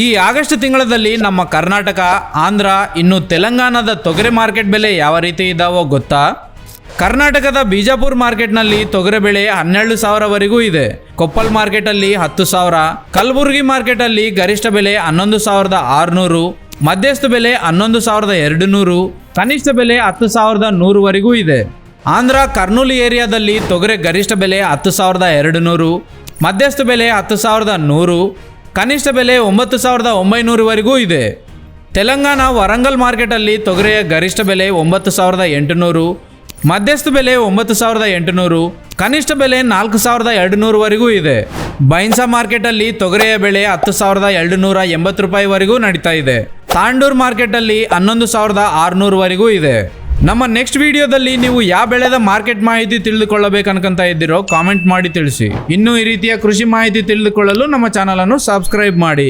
ಈ ಆಗಸ್ಟ್ ತಿಂಗಳಲ್ಲಿ ನಮ್ಮ ಕರ್ನಾಟಕ, ಆಂಧ್ರ, ಇನ್ನು ತೆಲಂಗಾಣದ ತೊಗರೆ ಮಾರ್ಕೆಟ್ ಬೆಲೆ ಯಾವ ರೀತಿ ಇದ್ದಾವೋ ಗೊತ್ತಾ? ಕರ್ನಾಟಕದ ಬಿಜಾಪುರ ಮಾರ್ಕೆಟ್ನಲ್ಲಿ ತೊಗರೆ ಬೆಲೆ 12,000ವರೆಗೂ ಇದೆ. ಕೊಪ್ಪಲ್ ಮಾರ್ಕೆಟಲ್ಲಿ 10,000, ಕಲಬುರಗಿ ಮಾರ್ಕೆಟಲ್ಲಿ ಗರಿಷ್ಠ ಬೆಲೆ 11,600, ಮಧ್ಯಸ್ಥ ಬೆಲೆ 11,200, ಕನಿಷ್ಠ ಬೆಲೆ 10,100ವರೆಗೂ ಇದೆ. ಆಂಧ್ರ ಕರ್ನೂಲಿ ಏರಿಯಾದಲ್ಲಿ ತೊಗರೆ ಗರಿಷ್ಠ ಬೆಲೆ 10,200, ಮಧ್ಯಸ್ಥ ಬೆಲೆ 10,100, ಕನಿಷ್ಠ ಬೆಲೆ 9,900ವರೆಗೂ ಇದೆ. ತೆಲಂಗಾಣ ವರಂಗಲ್ ಮಾರ್ಕೆಟಲ್ಲಿ ತೊಗರೆಯ ಗರಿಷ್ಠ ಬೆಲೆ 9,800, ಮಧ್ಯಸ್ಥ ಬೆಲೆ 9,800, ಕನಿಷ್ಠ ಬೆಲೆ 4,200ವರೆಗೂ ಇದೆ. ಬೈನ್ಸಾ ಮಾರ್ಕೆಟಲ್ಲಿ ತೊಗರೆಯ ಬೆಲೆ 10,280 ರೂಪಾಯಿವರೆಗೂ ನಡೀತಾ ಇದೆ. ತಾಂಡೂರು ಮಾರ್ಕೆಟಲ್ಲಿ 11,600ವರೆಗೂ ಇದೆ. ನಮ್ಮ ನೆಕ್ಸ್ಟ್ ವಿಡಿಯೋದಲ್ಲಿ ನೀವು ಯಾವ ಬೆಳೆದ ಮಾರ್ಕೆಟ್ ಮಾಹಿತಿ ತಿಳಿದುಕೊಳ್ಳಬೇಕನ್ಕೊಂತ ಇದ್ದೀರೋ ಕಾಮೆಂಟ್ ಮಾಡಿ ತಿಳಿಸಿ. ಇನ್ನೂ ಈ ರೀತಿಯ ಕೃಷಿ ಮಾಹಿತಿ ತಿಳಿದುಕೊಳ್ಳಲು ನಮ್ಮ ಚಾನಲನ್ನು ಸಬ್ಸ್ಕ್ರೈಬ್ ಮಾಡಿ.